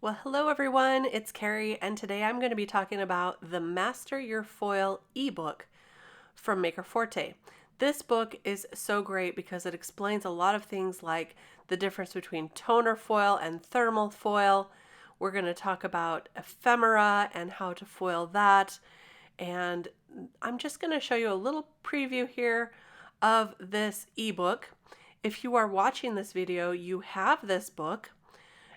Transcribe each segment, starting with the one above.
Well, hello everyone, it's Carrie, and today I'm going to be talking about the Master Your Foil ebook from Maker Forte. This book is so great because it explains a lot of things like the difference between toner foil and thermal foil. We're going to talk about ephemera and how to foil that. And I'm just going to show you a little preview here of this ebook. If you are watching this video, you have this book.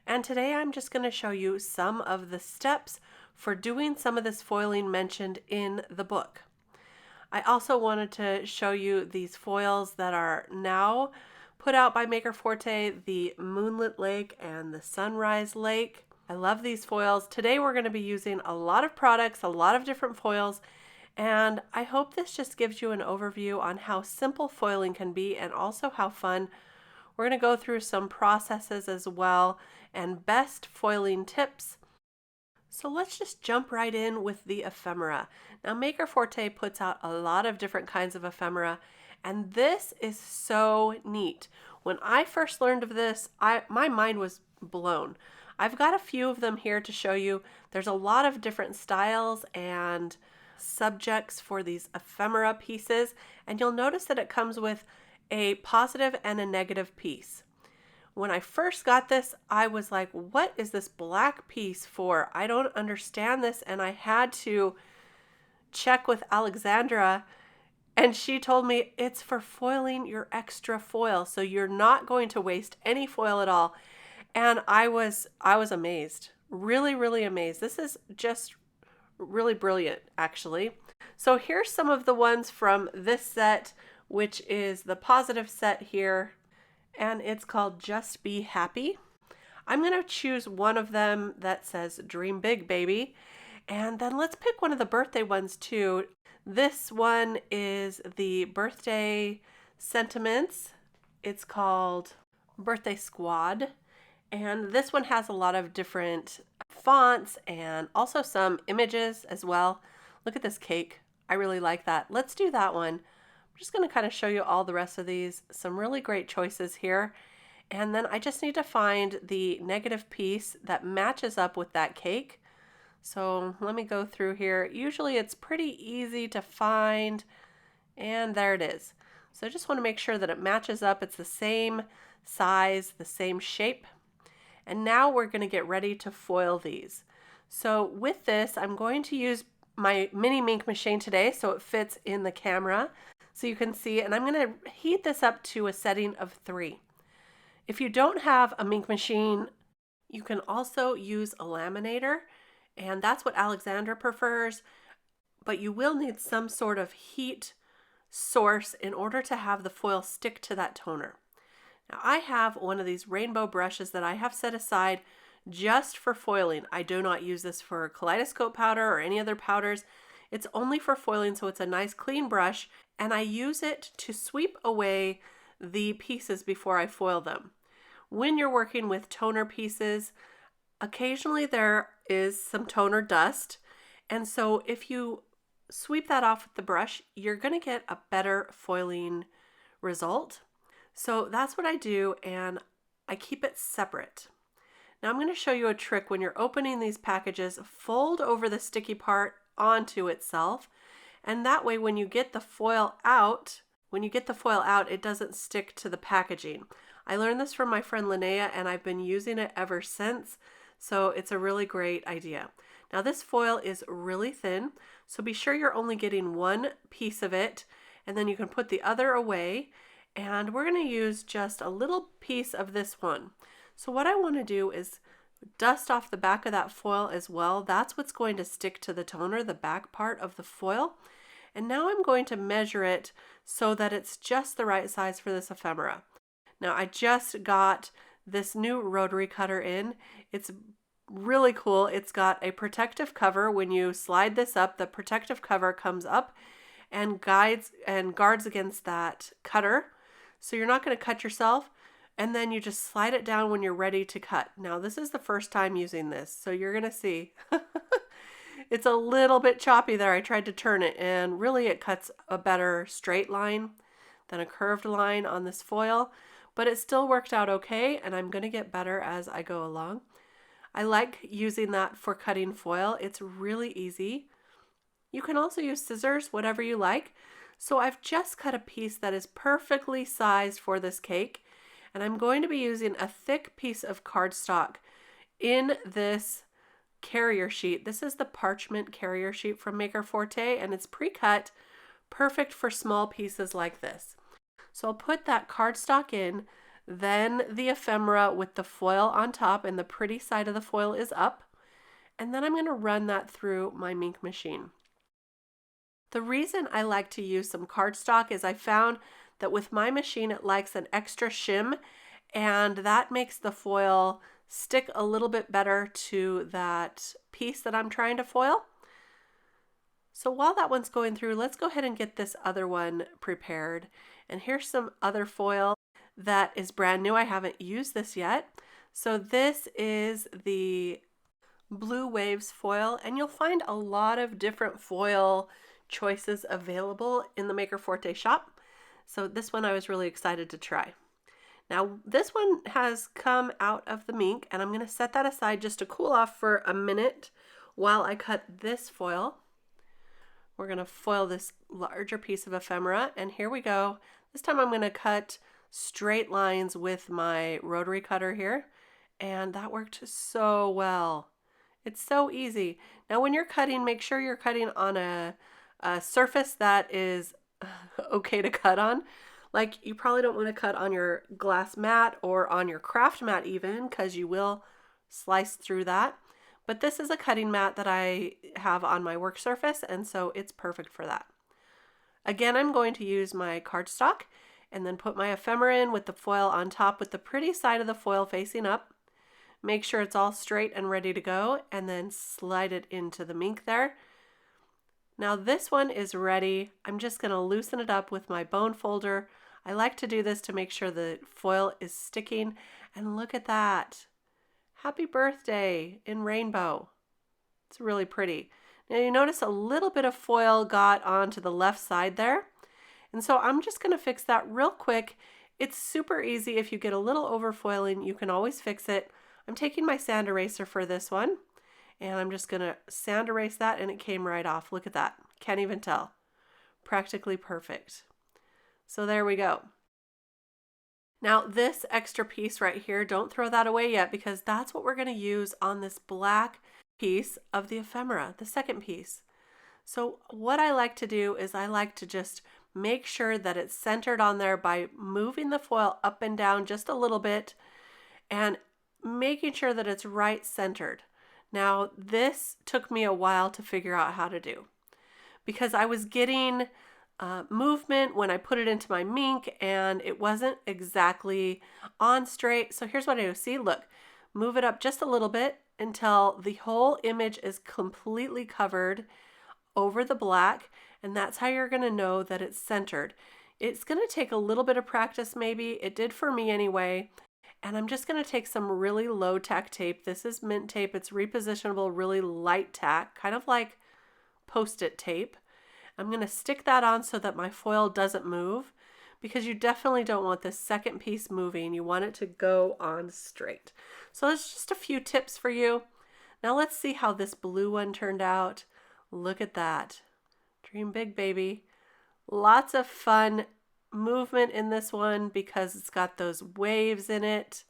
And today I'm just going to show you some of the steps for doing some of this foiling mentioned in the book. I also wanted to show you these foils that are now put out by Maker Forte, the Moonlit Lake and the Sunrise Lake. I love these foils. Today we're going to be using a lot of products, a lot of different foils, and I hope this just gives you an overview on how simple foiling can be and also how fun. We're going to go through some processes as well and best foiling tips. So let's just jump right in with the ephemera. Now Maker Forte puts out a lot of different kinds of ephemera, and this is so neat. When I first learned of this, my mind was blown. I've got a few of them here to show you. There's a lot of different styles and subjects for these ephemera pieces, and you'll notice that it comes with a positive and a negative piece. When I first got this, I was like, what is this black piece for? I don't understand this. And I had to check with Alexandra, and she told me it's for foiling your extra foil. So you're not going to waste any foil at all. And I was amazed. Really, really amazed. This is just really brilliant, actually. So here's some of the ones from this set, which is the positive set here, and it's called Just Be Happy. I'm going to choose one of them that says Dream Big, Baby, and then let's pick one of the birthday ones too. This one is the birthday sentiments. It's called Birthday Squad, and this one has a lot of different fonts and also some images as well. Look at this cake. I really like that. Let's do that one. I'm just going to kind of show you all the rest of these. Some really great choices here. And then I just need to find the negative piece that matches up with that cake. So let me go through here. Usually it's pretty easy to find, and there it is. So I just want to make sure that it matches up. It's the same size, the same shape. And now we're going to get ready to foil these. So with this, I'm going to use my mini ink machine today so it fits in the camera so you can see, and I'm going to heat this up to a setting of 3. If you don't have a ink machine, you can also use a laminator, and that's what Alexandra prefers, but you will need some sort of heat source in order to have the foil stick to that toner. Now I have one of these rainbow brushes that I have set aside just for foiling. I do not use this for kaleidoscope powder or any other powders. It's only for foiling, so it's a nice clean brush, and I use it to sweep away the pieces before I foil them. When you're working with toner pieces, occasionally there is some toner dust, and so if you sweep that off with the brush, you're going to get a better foiling result. So that's what I do, and I keep it separate. Now I'm going to show you a trick. When you're opening these packages, fold over the sticky part onto itself, and that way when you get the foil out, it doesn't stick to the packaging. I learned this from my friend Linnea, and I've been using it ever since, so it's a really great idea. Now this foil is really thin, so be sure you're only getting one piece of it, and then you can put the other away, and we're going to use just a little piece of this one. So what I want to do is dust off the back of that foil as well. That's what's going to stick to the toner, the back part of the foil. And now I'm going to measure it so that it's just the right size for this ephemera. Now I just got this new rotary cutter in. It's really cool. It's got a protective cover. When you slide this up, the protective cover comes up and guards against that cutter. So you're not going to cut yourself. And then you just slide it down when you're ready to cut. Now this is the first time using this, so you're going to see. It's a little bit choppy there. I tried to turn it, and really it cuts a better straight line than a curved line on this foil, but it still worked out okay, and I'm going to get better as I go along. I like using that for cutting foil. It's really easy. You can also use scissors, whatever you like. So I've just cut a piece that is perfectly sized for this cake, and I'm going to be using a thick piece of cardstock in this carrier sheet. This is the parchment carrier sheet from Maker Forte, and it's pre-cut, perfect for small pieces like this. So I'll put that cardstock in, then the ephemera with the foil on top, and the pretty side of the foil is up, and then I'm going to run that through my ink machine. The reason I like to use some cardstock is I found that with my machine it likes an extra shim, and that makes the foil stick a little bit better to that piece that I'm trying to foil. So while that one's going through, let's go ahead and get this other one prepared. And here's some other foil that is brand new. I haven't used this yet. So this is the Blue Waves foil, and you'll find a lot of different foil choices available in the Maker Forte shop. So this one I was really excited to try. Now this one has come out of the mink, and I'm going to set that aside just to cool off for a minute while I cut this foil. We're going to foil this larger piece of ephemera, and here we go. This time I'm going to cut straight lines with my rotary cutter here, and that worked so well. It's so easy. Now when you're cutting, make sure you're cutting on a surface that is okay to cut on. Like, you probably don't want to cut on your glass mat or on your craft mat even, because you will slice through that. But this is a cutting mat that I have on my work surface, and so it's perfect for that. Again, I'm going to use my cardstock and then put my ephemera in with the foil on top with the pretty side of the foil facing up. Make sure it's all straight and ready to go, and then slide it into the mink there. Now this one is ready. I'm just going to loosen it up with my bone folder. I like to do this to make sure the foil is sticking, and look at that. Happy birthday in rainbow. It's really pretty. Now you notice a little bit of foil got onto the left side there, and so I'm just going to fix that real quick. It's super easy. If you get a little overfoiling, you can always fix it. I'm taking my sand eraser for this one, and I'm just going to sand erase that, and it came right off. Look at that. Can't even tell. Practically perfect. So there we go. Now this extra piece right here, don't throw that away yet, because that's what we're going to use on this black piece of the ephemera, the second piece. So what I like to do is I like to just make sure that it's centered on there by moving the foil up and down just a little bit and making sure that it's right centered. Now this took me a while to figure out how to do, because I was getting movement when I put it into my mink and it wasn't exactly on straight. So here's what I do. See, look, move it up just a little bit until the whole image is completely covered over the black, and that's how you're going to know that it's centered. It's going to take a little bit of practice maybe. It did for me anyway. And I'm just going to take some really low tack tape. This is mint tape. It's repositionable, really light tack, kind of like Post-it tape. I'm going to stick that on so that my foil doesn't move, because you definitely don't want this second piece moving. You want it to go on straight. So that's just a few tips for you. Now let's see how this blue one turned out. Look at that. Dream big, baby. Lots of fun movement in this one because it's got those waves in it.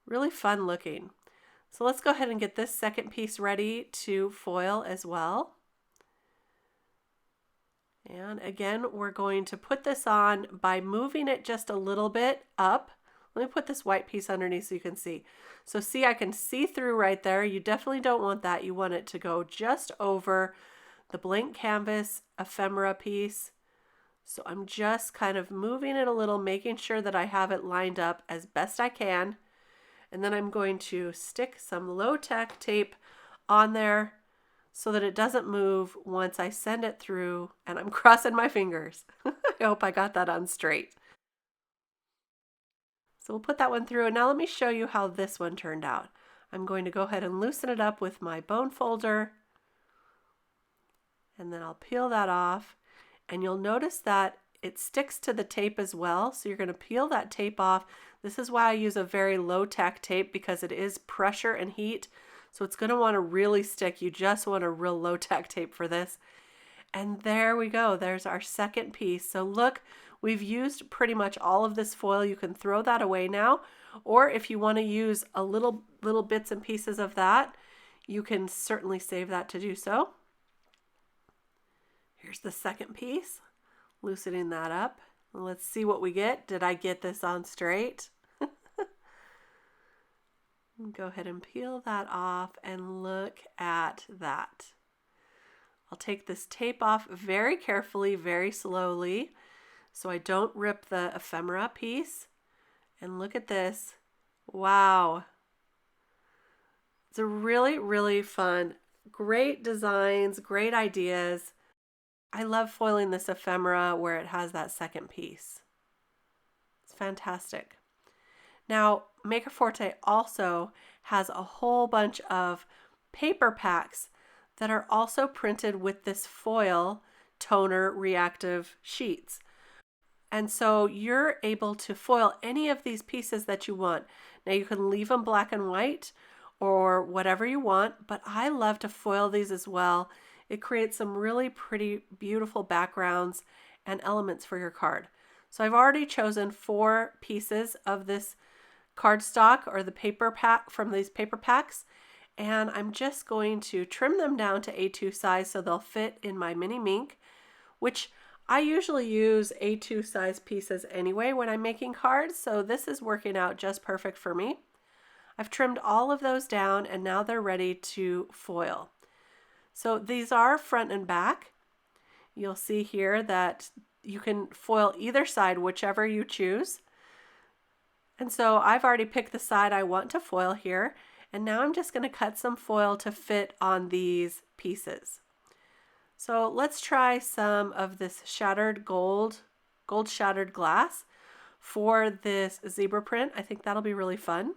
Really fun looking. So let's go ahead and get this second piece ready to foil as well. And again, we're going to put this on by moving it just a little bit up. Let me put this white piece underneath so you can see. So see, I can see through right there. You definitely don't want that. You want it to go just over the blank canvas ephemera piece. So I'm just kind of moving it a little, making sure that I have it lined up as best I can. And then I'm going to stick some low tack tape on there so that it doesn't move once I send it through, and I'm crossing my fingers. I hope I got that on straight. So we'll put that one through, and now let me show you how this one turned out. I'm going to go ahead and loosen it up with my bone folder, and then I'll peel that off, and you'll notice that it sticks to the tape as well. So you're going to peel that tape off. This is why I use a very low tack tape, because it is pressure and heat. So it's going to want to really stick. You just want a real low tack tape for this. And there we go. There's our second piece. So look, we've used pretty much all of this foil. You can throw that away now. Or if you want to use a little bits and pieces of that, you can certainly save that to do so. Here's the second piece. Loosening that up. Let's see what we get. Did I get this on straight? Go ahead and peel that off and look at that. I'll take this tape off very carefully, very slowly, so I don't rip the ephemera piece. And look at this. Wow. It's a really, really fun. Great designs, great ideas. I love foiling this ephemera where it has that second piece. It's fantastic. Now, Maker Forte also has a whole bunch of paper packs that are also printed with this foil toner reactive sheets. And so you're able to foil any of these pieces that you want. Now you can leave them black and white or whatever you want, but I love to foil these as well. It creates some really pretty, beautiful backgrounds and elements for your card. So I've already chosen 4 pieces of this cardstock or the paper pack from these paper packs, and I'm just going to trim them down to A2 size so they'll fit in my mini mink, which I usually use A2 size pieces anyway when I'm making cards, so this is working out just perfect for me. I've trimmed all of those down and now they're ready to foil. So these are front and back. You'll see here that you can foil either side, whichever you choose. And so I've already picked the side I want to foil here. And now I'm just going to cut some foil to fit on these pieces. So let's try some of this shattered gold shattered glass for this zebra print. I think that'll be really fun.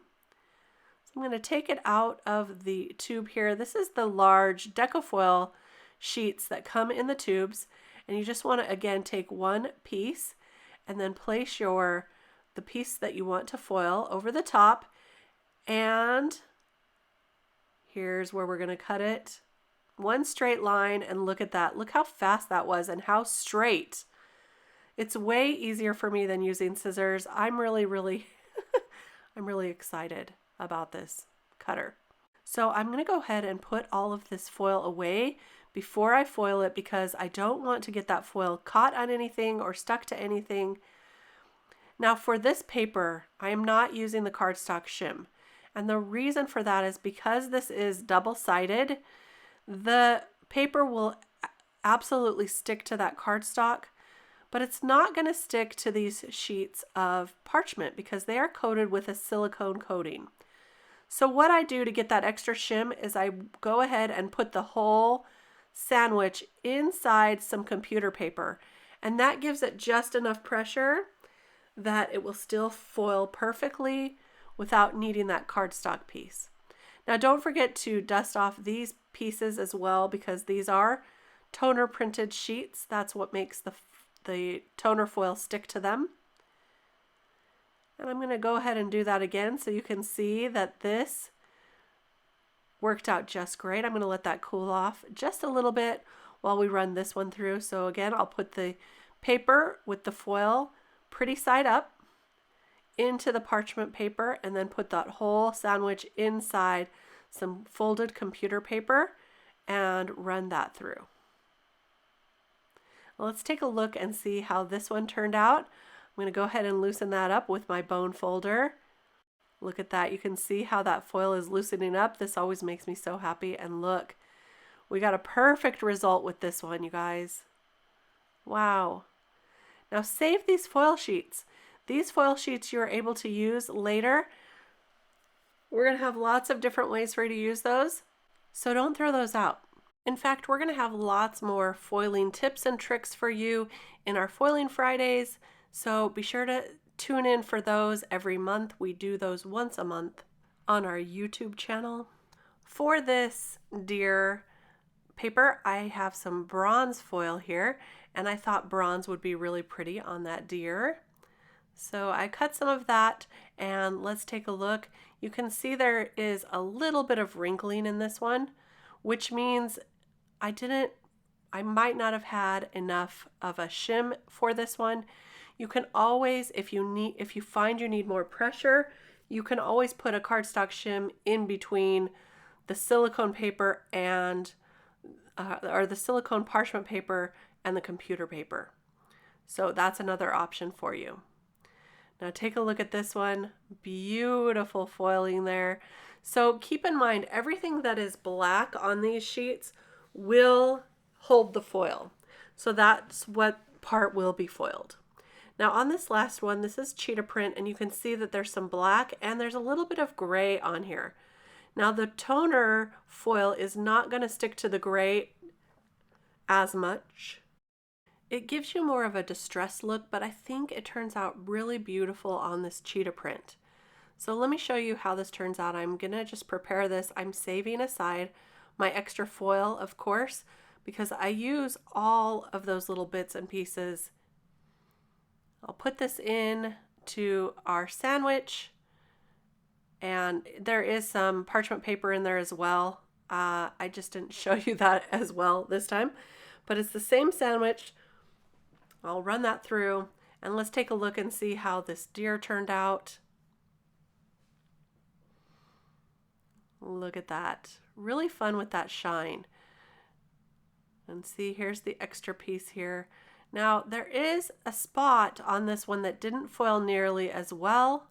So I'm going to take it out of the tube here. This is the large decofoil sheets that come in the tubes. And you just want to, again, take one piece and then place the piece that you want to foil over the top. And here's where we're going to cut it. One straight line, and look at that. Look how fast that was and how straight. It's way easier for me than using scissors. I'm really I'm really excited about this cutter. So I'm going to go ahead and put all of this foil away before I foil it, because I don't want to get that foil caught on anything or stuck to anything. Now for this paper, I am not using the cardstock shim. And the reason for that is because this is double-sided, the paper will absolutely stick to that cardstock, but it's not going to stick to these sheets of parchment because they are coated with a silicone coating. So what I do to get that extra shim is I go ahead and put the whole sandwich inside some computer paper, and that gives it just enough pressure that it will still foil perfectly without needing that cardstock piece. Now don't forget to dust off these pieces as well, because these are toner printed sheets. That's what makes the toner foil stick to them. And I'm going to go ahead and do that again so you can see that this worked out just great. I'm going to let that cool off just a little bit while we run this one through. So again, I'll put the paper with the foil pretty side up into the parchment paper and then put that whole sandwich inside some folded computer paper and run that through. Well, let's take a look and see how this one turned out. I'm going to go ahead and loosen that up with my bone folder. Look at that. You can see how that foil is loosening up. This always makes me so happy. And look, we got a perfect result with this one, you guys. Wow. Now save these foil sheets. These foil sheets you're able to use later. We're going to have lots of different ways for you to use those, so don't throw those out. In fact, we're going to have lots more foiling tips and tricks for you in our Foiling Fridays, so be sure to tune in for those every month. We do those once a month on our YouTube channel. For this deer paper, I have some bronze foil here, and I thought bronze would be really pretty on that deer. So I cut some of that, and let's take a look. You can see there is a little bit of wrinkling in this one, which means I might not have had enough of a shim for this one. You can always, if you find you need more pressure, you can always put a cardstock shim in between the silicone paper and or the silicone parchment paper and the computer paper. So that's another option for you. Now take a look at this one. Beautiful foiling there. So keep in mind, everything that is black on these sheets will hold the foil. So that's what part will be foiled. Now on this last one, this is cheetah print, and you can see that there's some black and there's a little bit of gray on here. Now the toner foil is not going to stick to the gray as much. It gives you more of a distressed look, but I think it turns out really beautiful on this cheetah print. So let me show you how this turns out. I'm gonna just prepare this. I'm saving aside my extra foil, of course, because I use all of those little bits and pieces. I'll put this in to our sandwich, and there is some parchment paper in there as well. I just didn't show you that as well this time, but it's the same sandwich. I'll run that through, and let's take a look and see how this deer turned out. Look at that. Really fun with that shine. And see, here's the extra piece here. Now, there is a spot on this one that didn't foil nearly as well.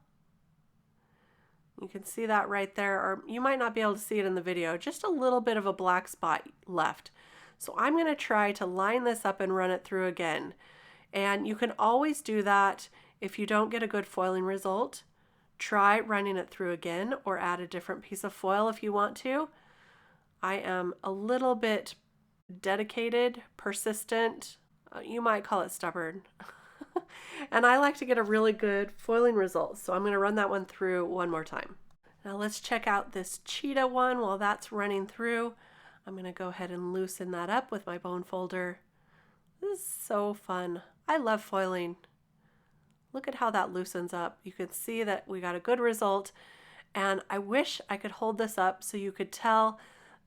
You can see that right there, or you might not be able to see it in the video. Just a little bit of a black spot left. So I'm going to try to line this up and run it through again. And you can always do that if you don't get a good foiling result. Try running it through again, or add a different piece of foil if you want to. I am a little bit dedicated, persistent, you might call it stubborn. And I like to get a really good foiling result. So I'm going to run that one through one more time. Now let's check out this cheetah one while that's running through. I'm going to go ahead and loosen that up with my bone folder. This is so fun. I love foiling. Look at how that loosens up. You can see that we got a good result, and I wish I could hold this up so you could tell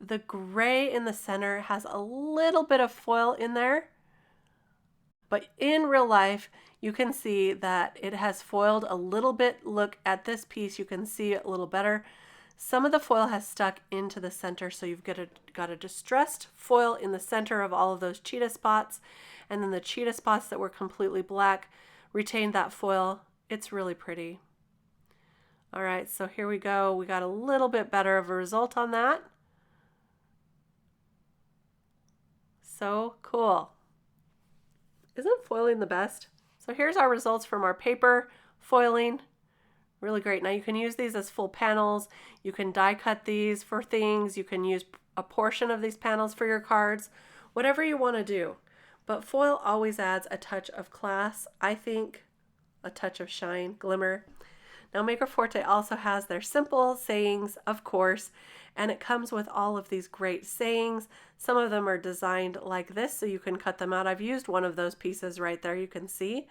the gray in the center has a little bit of foil in there, but in real life you can see that it has foiled a little bit. Look at this piece, you can see it a little better. Some of the foil has stuck into the center, so you've got a distressed foil in the center of all of those cheetah spots, and then the cheetah spots that were completely black retained that foil. It's really pretty. All right, so here we go. We got a little bit better of a result on that. So cool. Isn't foiling the best? So here's our results from our paper foiling. Really great. Now you can use these as full panels. You can die cut these for things. You can use a portion of these panels for your cards, whatever you want to do. But foil always adds a touch of class, I think, a touch of shine, glimmer. Now Maker Forte also has their simple sayings, of course, and it comes with all of these great sayings. Some of them are designed like this, so you can cut them out. I've used one of those pieces right there, you can see.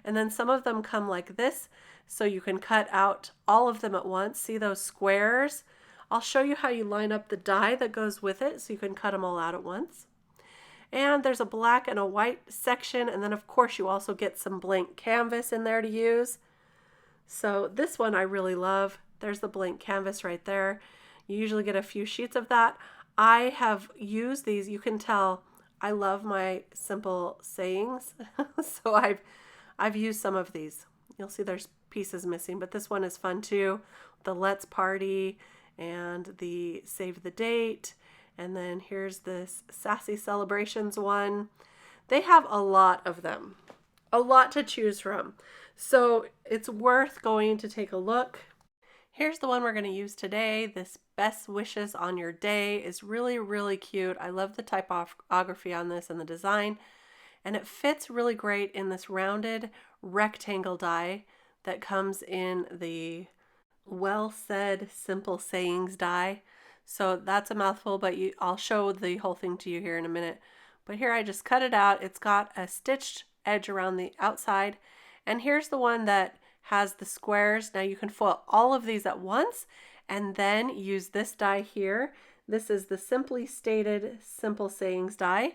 And then some of them come like this, so you can cut out all of them at once. See those squares? I'll show you how you line up the die that goes with it, so you can cut them all out at once. And there's a black and a white section, and then of course you also get some blank canvas in there to use. So this one I really love. There's the blank canvas right there. You usually get a few sheets of that. I have used these. You can tell I love my simple sayings. So I've used some of these. You'll see there's pieces missing, but this one is fun too. The Let's Party and the Save the Date. And then here's this Sassy Celebrations one. They have a lot of them, a lot to choose from. So it's worth going to take a look. Here's the one we're going to use today. This Best Wishes on Your Day is really, really cute. I love the typography on this and the design. And it fits really great in this rounded rectangle die that comes in the Well Said Simple Sayings die. So that's a mouthful, but I'll show the whole thing to you here in a minute. But here I just cut it out. It's got a stitched edge around the outside. And here's the one that has the squares. Now you can foil all of these at once and then use this die here. This is the Simply Stated Simple Sayings die.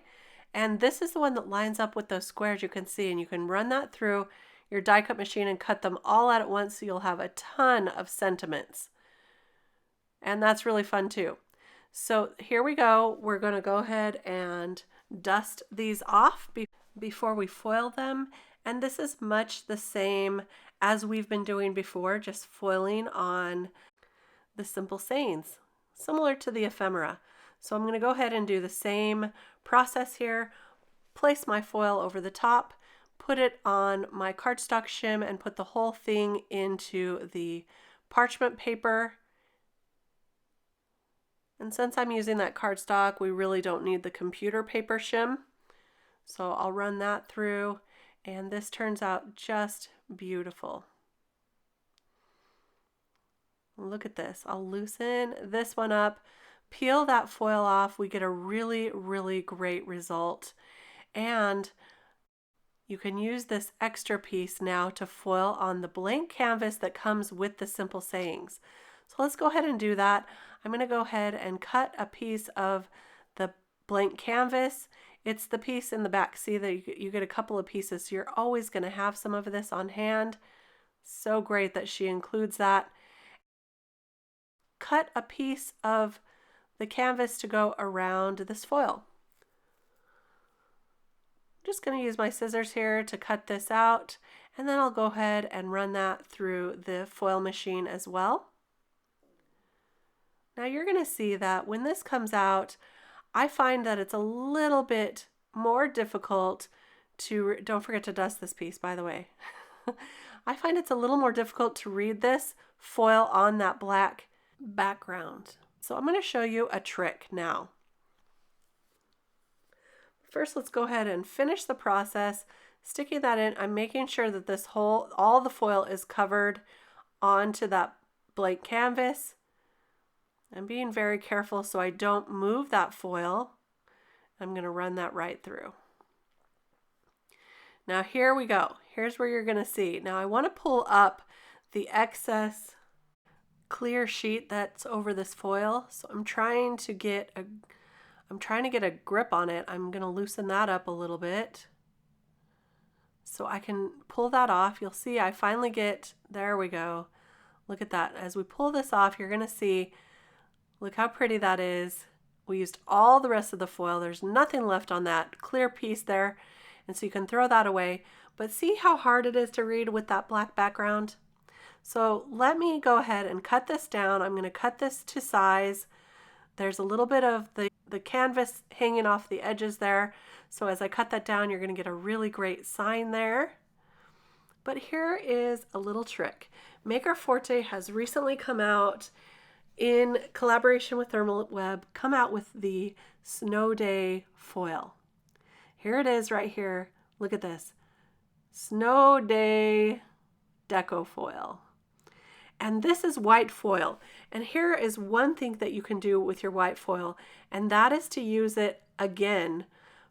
And this is the one that lines up with those squares you can see, and you can run that through your die cut machine and cut them all out at once, so you'll have a ton of sentiments. And that's really fun too. So here we go. We're going to go ahead and dust these off before we foil them. And this is much the same as we've been doing before, just foiling on the simple sayings, similar to the ephemera. So I'm going to go ahead and do the same process here. Place my foil over the top, put it on my cardstock shim, and put the whole thing into the parchment paper. And since I'm using that cardstock, we really don't need the computer paper shim. So I'll run that through, and this turns out just beautiful. Look at this. I'll loosen this one up, peel that foil off. We get a really, really great result. And you can use this extra piece now to foil on the blank canvas that comes with the simple sayings. So let's go ahead and do that. I'm going to go ahead and cut a piece of the blank canvas. It's the piece in the back. See that you get a couple of pieces. So you're always going to have some of this on hand. So great that she includes that. Cut a piece of the canvas to go around this foil. I'm just going to use my scissors here to cut this out, and then I'll go ahead and run that through the foil machine as well. Now you're going to see that when this comes out, I find that it's a little bit more difficult to, don't forget to dust this piece, by the way. I find it's a little more difficult to read this foil on that black background. So I'm going to show you a trick now. First, let's go ahead and finish the process. Sticking that in, I'm making sure that this whole, all the foil is covered onto that blank canvas. I'm being very careful so I don't move that foil. I'm going to run that right through. Now here we go. Here's where you're going to see. Now I want to pull up the excess clear sheet that's over this foil. So I'm trying to get a grip on it. I'm going to loosen that up a little bit so I can pull that off. You'll see I finally get, there we go. Look at that. As we pull this off, you're going to see, look how pretty that is. We used all the rest of the foil. There's nothing left on that clear piece there. And so you can throw that away. But see how hard it is to read with that black background? So let me go ahead and cut this down. I'm going to cut this to size. There's a little bit of the canvas hanging off the edges there. So as I cut that down, you're going to get a really great sign there. But here is a little trick. Maker Forte has recently come out in collaboration with Thermal Web, come out with the Snow Day foil. Here it is right here. Look at this. Snow Day Deco foil. And this is white foil. And here is one thing that you can do with your white foil, and that is to use it again,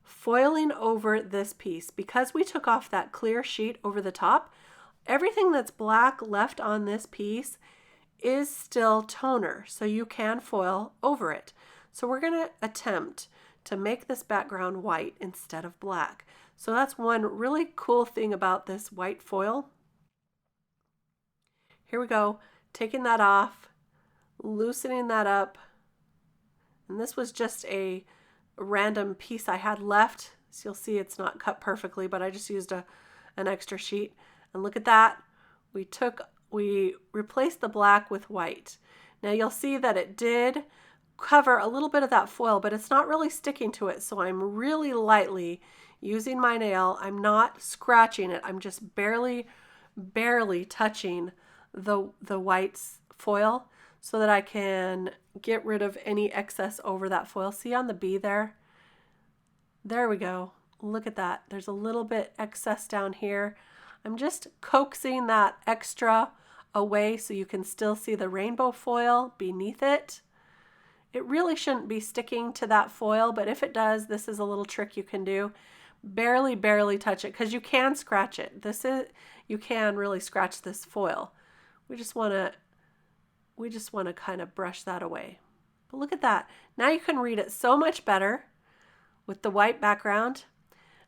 foiling over this piece. Because we took off that clear sheet over the top, everything that's black left on this piece is still toner, so you can foil over it. So we're going to attempt to make this background white instead of black. So that's one really cool thing about this white foil. Here we go, taking that off, loosening that up. And this was just a random piece I had left. So you'll see it's not cut perfectly, but I just used an extra sheet. And look at that. We replaced the black with white. Now you'll see that it did cover a little bit of that foil, but it's not really sticking to it. So I'm really lightly using my nail. I'm not scratching it. I'm just barely touching the white foil so that I can get rid of any excess over that foil. See on the B there? There we go. Look at that. There's a little bit excess down here. I'm just coaxing that extra away so you can still see the rainbow foil beneath it. It really shouldn't be sticking to that foil, but if it does, this is a little trick you can do. Barely touch it, because you can scratch it. You can really scratch this foil. We just want to kind of brush that away. But look at that. Now you can read it so much better with the white background.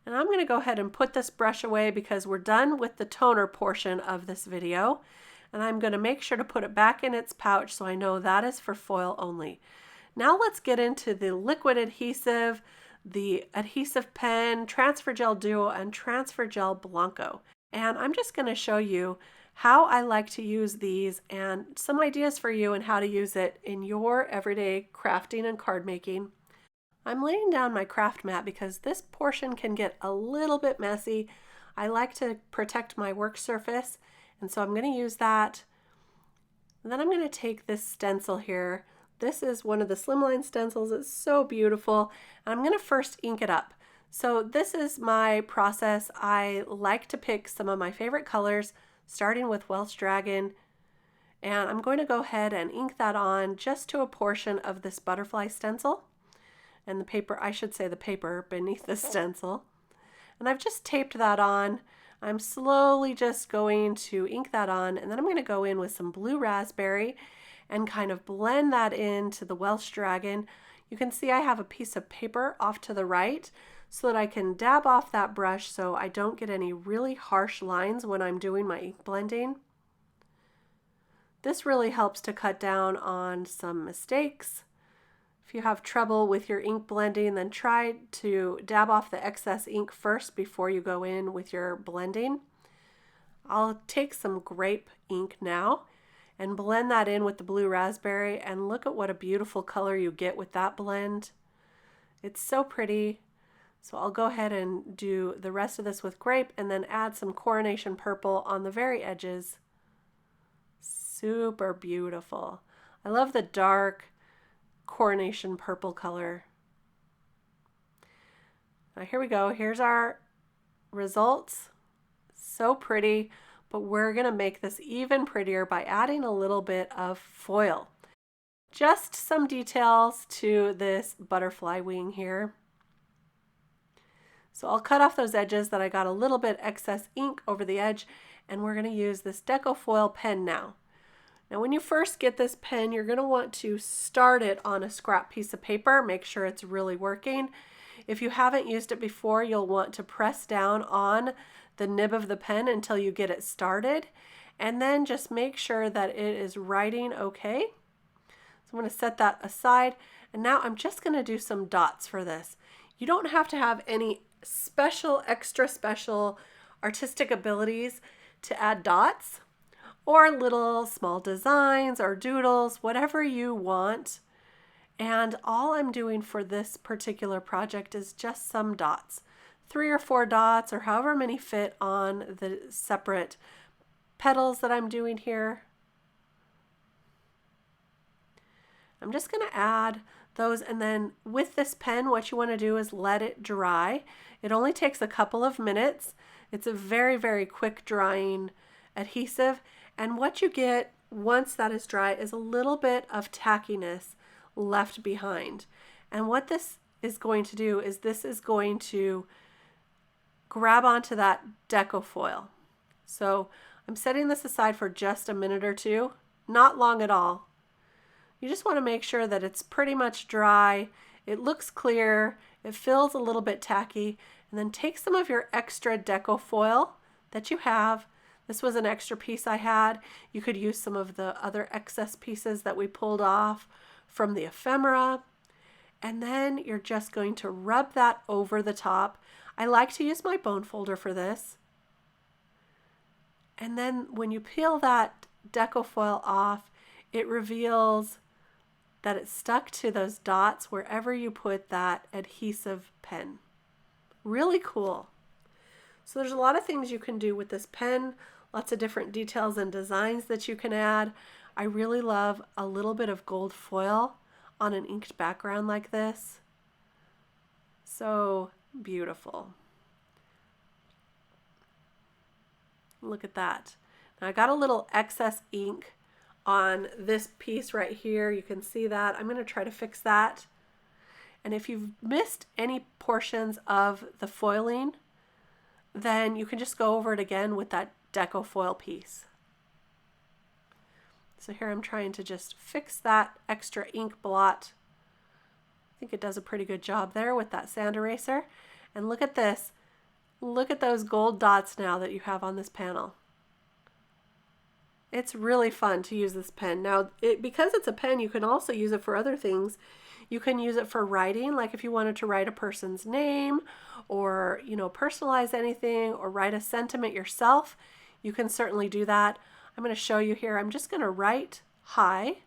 And I'm going to go ahead and put this brush away because we're done with the toner portion of this video. And I'm going to make sure to put it back in its pouch so I know that is for foil only. Now let's get into the liquid adhesive, the adhesive pen, Transfer Gel Duo, and Transfer Gel Blanco. And I'm just going to show you how I like to use these and some ideas for you and how to use it in your everyday crafting and card making. I'm laying down my craft mat because this portion can get a little bit messy. I like to protect my work surface, and so I'm going to use that. And then I'm going to take this stencil here. This is one of the slimline stencils. It's so beautiful. I'm going to first ink it up. So this is my process. I like to pick some of my favorite colors, starting with Welsh Dragon. And I'm going to go ahead and ink that on just to a portion of this butterfly stencil. And the paper, I should say the paper beneath the stencil. And I've just taped that on. I'm slowly just going to ink that on, and then I'm going to go in with some blue raspberry and kind of blend that into the Welsh Dragon. You can see I have a piece of paper off to the right so that I can dab off that brush so I don't get any really harsh lines when I'm doing my ink blending. This really helps to cut down on some mistakes. If you have trouble with your ink blending, then try to dab off the excess ink first before you go in with your blending. I'll take some grape ink now and blend that in with the blue raspberry, and look at what a beautiful color you get with that blend. It's so pretty. So I'll go ahead and do the rest of this with grape and then add some Coronation Purple on the very edges. Super beautiful. I love the dark Coronation Purple color. Now here we go. Here's our results. So pretty, but we're going to make this even prettier by adding a little bit of foil. Just some details to this butterfly wing here. So I'll cut off those edges that I got a little bit excess ink over the edge, and we're going to use this deco foil pen now. Now when you first get this pen, you're going to want to start it on a scrap piece of paper. Make sure it's really working. If you haven't used it before, you'll want to press down on the nib of the pen until you get it started, and then just make sure that it is writing okay. So I'm going to set that aside, and now I'm just going to do some dots for this. You don't have to have any extra special artistic abilities to add dots, or little small designs or doodles, whatever you want. And all I'm doing for this particular project is just some dots, 3 or 4 dots, or however many fit on the separate petals that I'm doing here. I'm just going to add those, and then with this pen, what you want to do is let it dry. It only takes a couple of minutes. It's a very quick drying adhesive. And what you get once that is dry is a little bit of tackiness left behind. And what this is going to do is this is going to grab onto that deco foil. So I'm setting this aside for just a minute or two, not long at all. You just want to make sure that it's pretty much dry, it looks clear, it feels a little bit tacky, and then take some of your extra deco foil that you have. This was an extra piece I had. You could use some of the other excess pieces that we pulled off from the ephemera. And then you're just going to rub that over the top. I like to use my bone folder for this. And then when you peel that deco foil off, it reveals that it's stuck to those dots wherever you put that adhesive pen. Really cool. So there's a lot of things you can do with this pen. Lots of different details and designs that you can add. I really love a little bit of gold foil on an inked background like this. So beautiful. Look at that. Now I got a little excess ink on this piece right here. You can see that. I'm going to try to fix that. And if you've missed any portions of the foiling, then you can just go over it again with that deco foil piece. So here I'm trying to just fix that extra ink blot. I think it does a pretty good job there with that sand eraser. And look at this. Look at those gold dots now that you have on this panel. It's really fun to use this pen. Now, because it's a pen, you can also use it for other things. You can use it for writing, like if you wanted to write a person's name or, personalize anything or write a sentiment yourself, you can certainly do that. I'm going to show you here. I'm just going to write hi,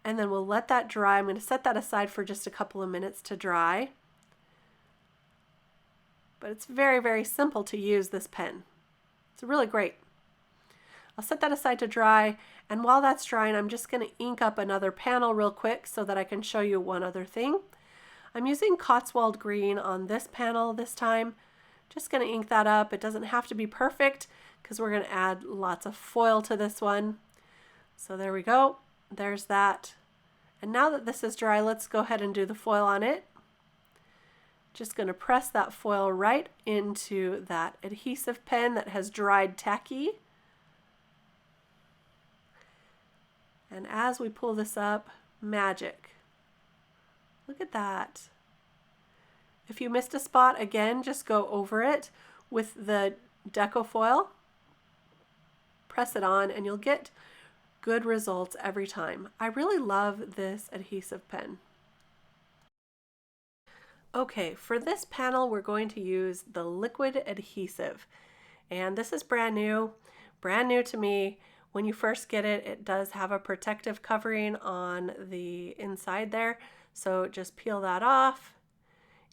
and then we'll let that dry. I'm going to set that aside for just a couple of minutes to dry. But it's very, very simple to use this pen. It's really great. I'll set that aside to dry, and while that's drying, I'm just going to ink up another panel real quick so that I can show you one other thing. I'm using Cotswold Green on this panel this time. Just going to ink that up. It doesn't have to be perfect because we're going to add lots of foil to this one. So there we go. There's that. And now that this is dry, let's go ahead and do the foil on it. Just going to press that foil right into that adhesive pen that has dried tacky. And as we pull this up, magic. Look at that. If you missed a spot, again, just go over it with the deco foil. Press it on and you'll get good results every time. I really love this adhesive pen. Okay, for this panel, we're going to use the liquid adhesive. And this is brand new to me. When you first get it, it does have a protective covering on the inside there. So just peel that off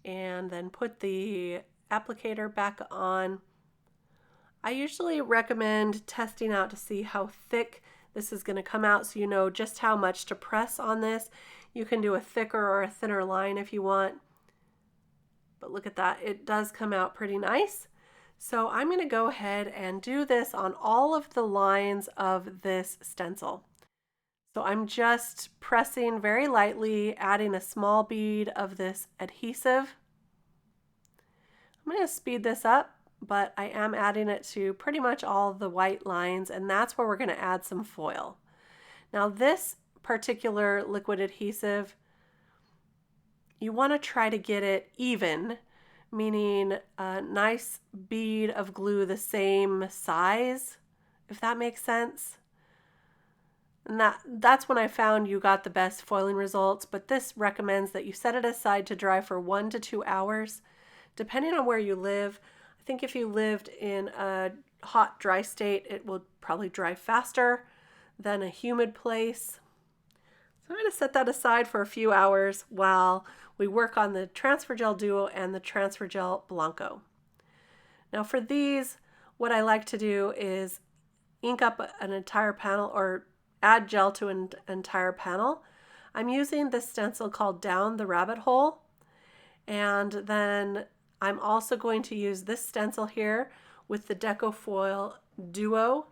and then put the applicator back on. I usually recommend testing out to see how thick this is going to come out so you know just how much to press on this. You can do a thicker or a thinner line if you want. But look at that, it does come out pretty nice. So I'm going to go ahead and do this on all of the lines of this stencil. So I'm just pressing very lightly, adding a small bead of this adhesive. I'm going to speed this up, but I am adding it to pretty much all the white lines, and that's where we're going to add some foil. Now this particular liquid adhesive, you want to try to get it even, meaning a nice bead of glue the same size, if that makes sense. And that's when I found you got the best foiling results, but this recommends that you set it aside to dry for 1 to 2 hours, depending on where you live. I think if you lived in a hot, dry state, it will probably dry faster than a humid place. So I'm going to set that aside for a few hours while we work on the Transfer Gel Duo and the Transfer Gel Blanco. Now for these, what I like to do is ink up an entire panel or add gel to an entire panel. I'm using this stencil called Down the Rabbit Hole, and then I'm also going to use this stencil here with the Deco Foil Duo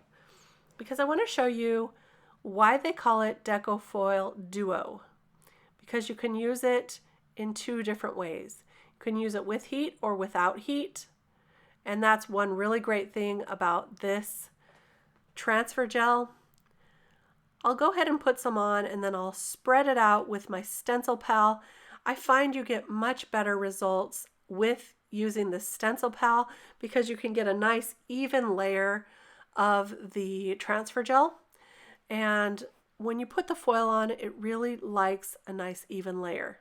because I want to show you why they call it Deco Foil Duo, because you can use it in 2 different ways. You can use it with heat or without heat, and that's one really great thing about this transfer gel. I'll go ahead and put some on and then I'll spread it out with my stencil pal. I find you get much better results with using the stencil pal because you can get a nice even layer of the transfer gel. And when you put the foil on, it really likes a nice even layer.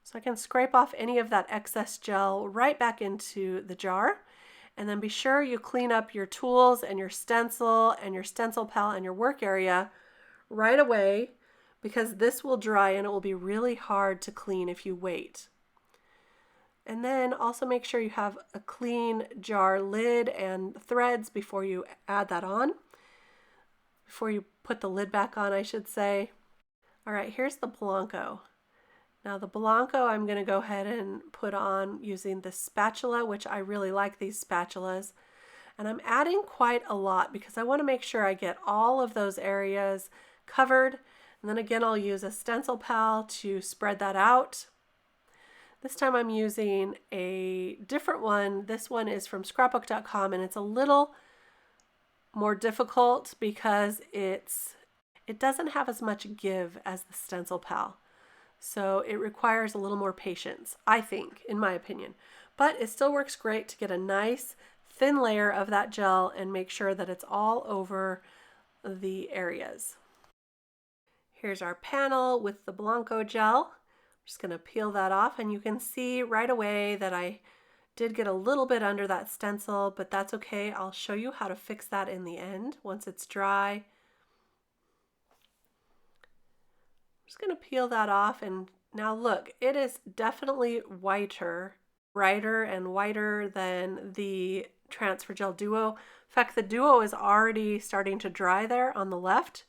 So I can scrape off any of that excess gel right back into the jar. And then be sure you clean up your tools and your stencil pal and your work area right away, because this will dry and it will be really hard to clean if you wait. And then also make sure you have a clean jar lid and threads before you add that on. Before you put the lid back on, I should say. All right, here's the Blanco. Now the Blanco I'm going to go ahead and put on using the spatula, which I really like these spatulas. And I'm adding quite a lot because I want to make sure I get all of those areas covered. And then again, I'll use a stencil pal to spread that out. This time I'm using a different one. This one is from scrapbook.com, and it's a little more difficult because it doesn't have as much give as the stencil pal. So it requires a little more patience, I think, in my opinion. But it still works great to get a nice thin layer of that gel and make sure that it's all over the areas. Here's our panel with the Blanco gel. I'm just going to peel that off, and you can see right away that I did get a little bit under that stencil, but that's okay. I'll show you how to fix that in the end once it's dry. I'm just going to peel that off, and now look, it is definitely whiter, brighter and whiter than the Transfer Gel Duo. In fact, the Duo is already starting to dry there on the left.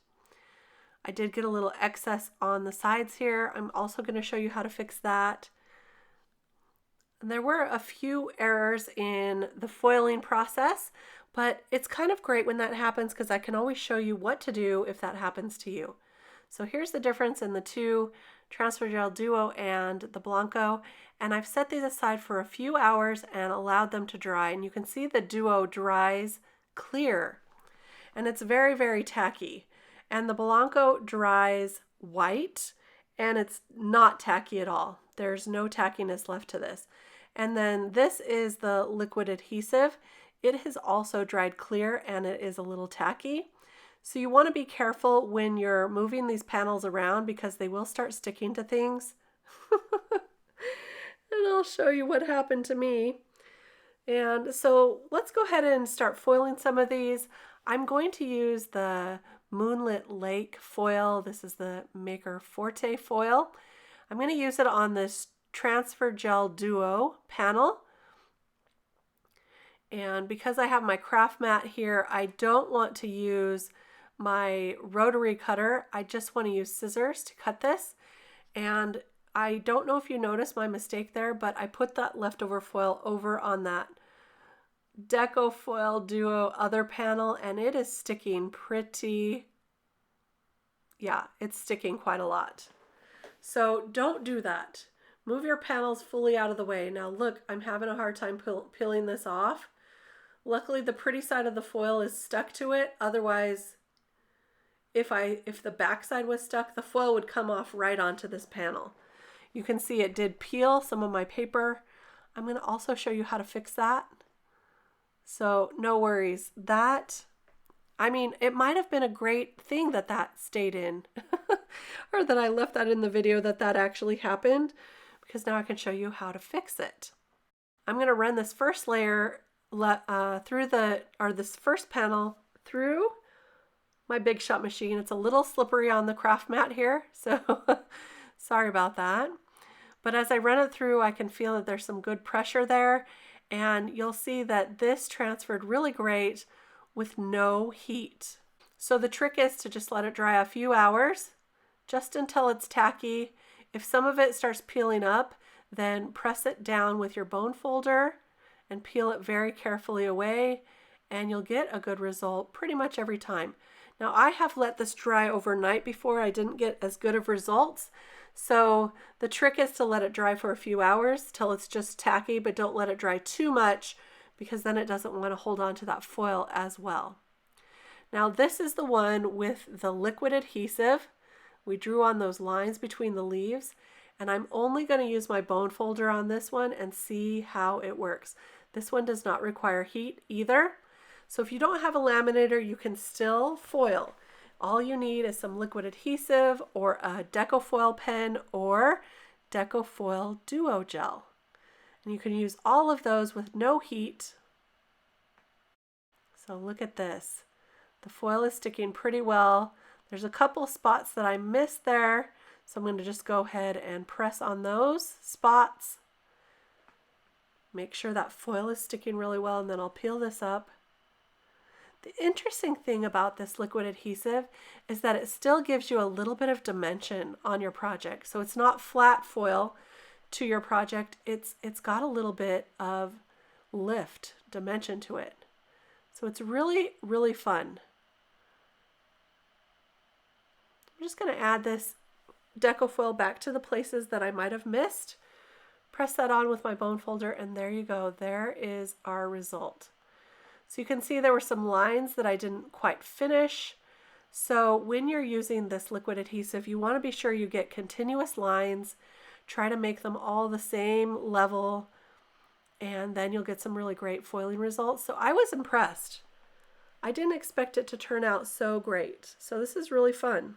I did get a little excess on the sides here. I'm also going to show you how to fix that. And there were a few errors in the foiling process, but it's kind of great when that happens because I can always show you what to do if that happens to you. So here's the difference in the two, Transfer Gel Duo and the Blanco. And I've set these aside for a few hours and allowed them to dry. And you can see the Duo dries clear. And it's very, very tacky. And the Blanco dries white, and it's not tacky at all. There's no tackiness left to this. And then this is the liquid adhesive. It has also dried clear, and it is a little tacky. So you want to be careful when you're moving these panels around because they will start sticking to things. And I'll show you what happened to me. And so let's go ahead and start foiling some of these. I'm going to use the Moonlit Lake foil. This is the Maker Forte foil. I'm going to use it on this Transfer Gel Duo panel. And because I have my craft mat here, I don't want to use my rotary cutter. I just want to use scissors to cut this. And I don't know if you noticed my mistake there, but I put that leftover foil over on that Deco Foil Duo other panel, and it is sticking pretty, yeah, it's sticking quite a lot. So don't do that. Move your panels fully out of the way. Now look, I'm having a hard time peeling this off. Luckily the pretty side of the foil is stuck to it. Otherwise, if the back side was stuck, the foil would come off right onto this panel. You can see it did peel some of my paper. I'm going to also show you how to fix that. So no worries. That, I mean, it might have been a great thing that that stayed in or that I left that in the video that actually happened, because now I can show you how to fix it. I'm going to run this first layer this first panel through my Big Shot machine. It's a little slippery on the craft mat here, so sorry about that. But as I run it through, I can feel that there's some good pressure there. And you'll see that this transferred really great with no heat. So the trick is to just let it dry a few hours, just until it's tacky. If some of it starts peeling up, then press it down with your bone folder and peel it very carefully away, and you'll get a good result pretty much every time. Now I have let this dry overnight before. I didn't get as good of results. So the trick is to let it dry for a few hours till it's just tacky, but don't let it dry too much because then it doesn't want to hold on to that foil as well. Now this is the one with the liquid adhesive. We drew on those lines between the leaves, and I'm only going to use my bone folder on this one and see how it works. This one does not require heat either. So if you don't have a laminator, you can still foil. All you need is some liquid adhesive or a Deco Foil pen or Deco Foil Duo gel. And you can use all of those with no heat. So look at this. The foil is sticking pretty well. There's a couple spots that I missed there, so I'm going to just go ahead and press on those spots. Make sure that foil is sticking really well, and then I'll peel this up. The interesting thing about this liquid adhesive is that it still gives you a little bit of dimension on your project. So it's not flat foil to your project. It's got a little bit of lift, dimension to it. So it's really, really fun. I'm just going to add this deco foil back to the places that I might have missed. Press that on with my bone folder, and there you go. There is our result. So you can see there were some lines that I didn't quite finish. So when you're using this liquid adhesive, you want to be sure you get continuous lines. Try to make them all the same level, and then you'll get some really great foiling results. So I was impressed. I didn't expect it to turn out so great. So this is really fun.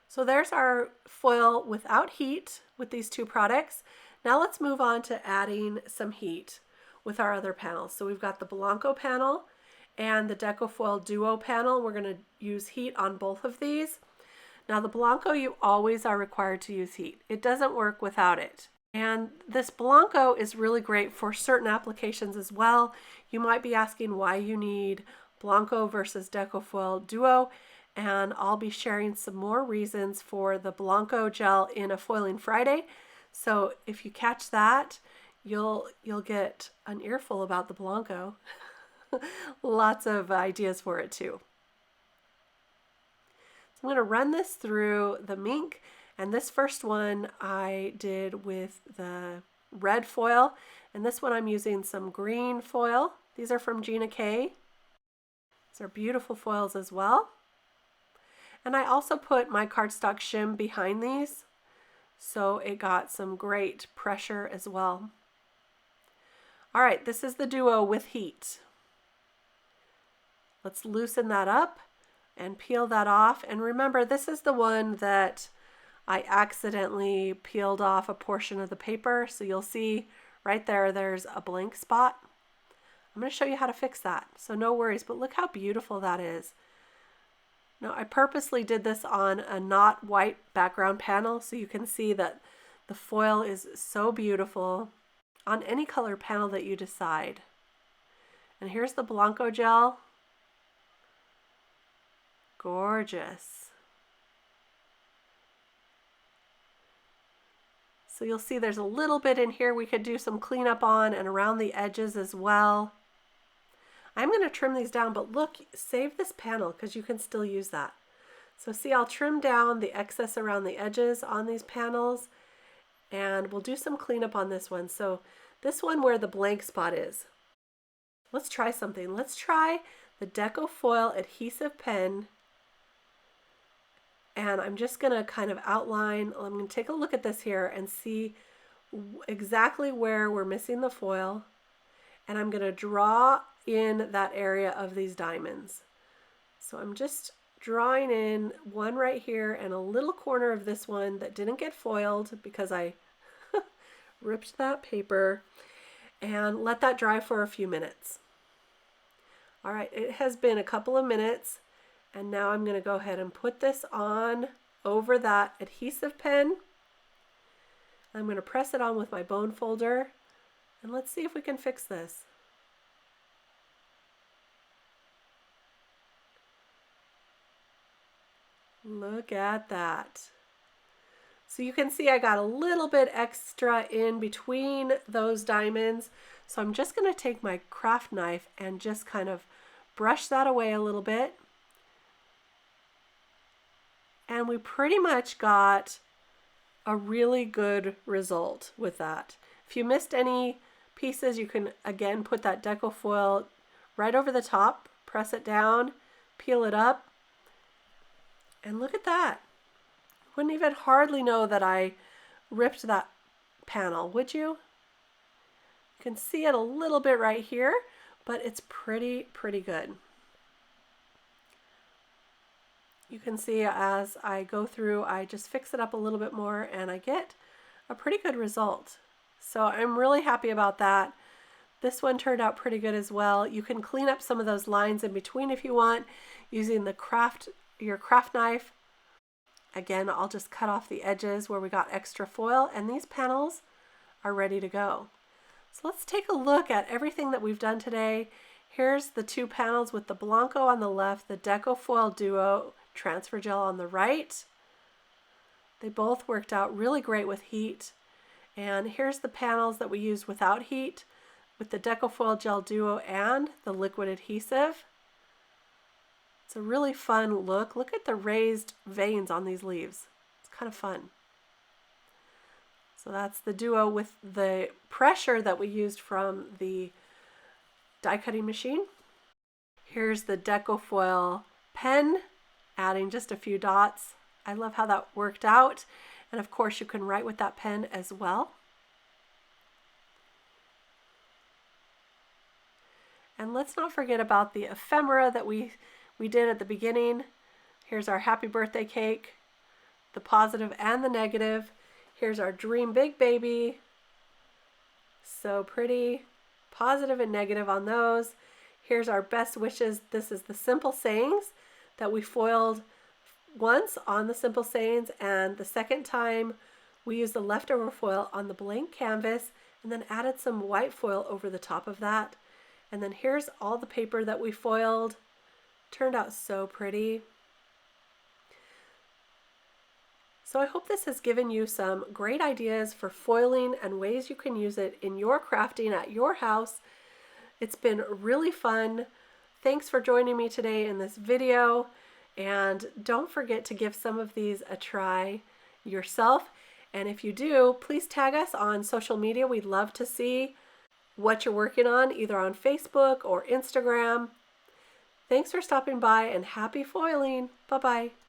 So there's our foil without heat with these two products. Now let's move on to adding some heat with our other panels. So we've got the Blanco panel and the Decofoil Duo panel. We're going to use heat on both of these. Now the Blanco, you always are required to use heat. It doesn't work without it. And this Blanco is really great for certain applications as well. You might be asking why you need Blanco versus Decofoil Duo, and I'll be sharing some more reasons for the Blanco gel in a Foiling Friday. So if you catch that, you'll get an earful about the Blanco. Lots of ideas for it too. So I'm going to run this through the Mink, and this first one I did with the red foil, and this one I'm using some green foil. These are from Gina K. These are beautiful foils as well. And I also put my cardstock shim behind these, so it got some great pressure as well. All right, this is the Duo with heat. Let's loosen that up and peel that off. And remember, this is the one that I accidentally peeled off a portion of the paper. So you'll see right there, there's a blank spot. I'm going to show you how to fix that. So no worries, but look how beautiful that is. Now I purposely did this on a not white background panel so you can see that the foil is so beautiful on any color panel that you decide. And here's the Blanco gel. Gorgeous. So you'll see there's a little bit in here we could do some cleanup on and around the edges as well. I'm going to trim these down, but look, save this panel because you can still use that. So see, I'll trim down the excess around the edges on these panels, and we'll do some cleanup on this one. So this one where the blank spot is. Let's try something. Let's try the Decofoil adhesive pen, and I'm just going to kind of outline. I'm going to take a look at this here and see exactly where we're missing the foil, and I'm going to draw in that area of these diamonds. So I'm just drawing in one right here and a little corner of this one that didn't get foiled because I ripped that paper, and let that dry for a few minutes. All right, it has been a couple of minutes, and now I'm going to go ahead and put this on over that adhesive pen. I'm going to press it on with my bone folder, and let's see if we can fix this. Look at that. So you can see I got a little bit extra in between those diamonds. So I'm just going to take my craft knife and just kind of brush that away a little bit. And we pretty much got a really good result with that. If you missed any pieces, you can again put that Decofoil right over the top, press it down, peel it up. And look at that. Wouldn't even hardly know that I ripped that panel, would you? You can see it a little bit right here, but it's pretty good. You can see as I go through, I just fix it up a little bit more and I get a pretty good result. So I'm really happy about that. This one turned out pretty good as well. You can clean up some of those lines in between if you want using your craft knife. Again, I'll just cut off the edges where we got extra foil, and these panels are ready to go. So let's take a look at everything that we've done today. Here's the two panels with the Blanco on the left, the Decofoil Duo transfer gel on the right. They both worked out really great with heat. And here's the panels that we used without heat, with the Decofoil Gel Duo and the liquid adhesive. It's a really fun look. Look at the raised veins on these leaves. It's kind of fun. So that's the Duo with the pressure that we used from the die cutting machine. Here's the Decofoil pen, adding just a few dots. I love how that worked out. And of course you can write with that pen as well. And let's not forget about the ephemera that we did at the beginning. Here's our happy birthday cake, the positive and the negative. Here's our dream big baby. So pretty, positive and negative on those. Here's our best wishes. This is the simple sayings that we foiled once on the simple sayings, and the second time we used the leftover foil on the blank canvas and then added some white foil over the top of that. And then here's all the paper that we foiled. Turned out so pretty. So I hope this has given you some great ideas for foiling and ways you can use it in your crafting at your house. It's been really fun. Thanks for joining me today in this video. And don't forget to give some of these a try yourself. And if you do, please tag us on social media. We'd love to see what you're working on, either on Facebook or Instagram. Thanks for stopping by and happy foiling. Bye-bye.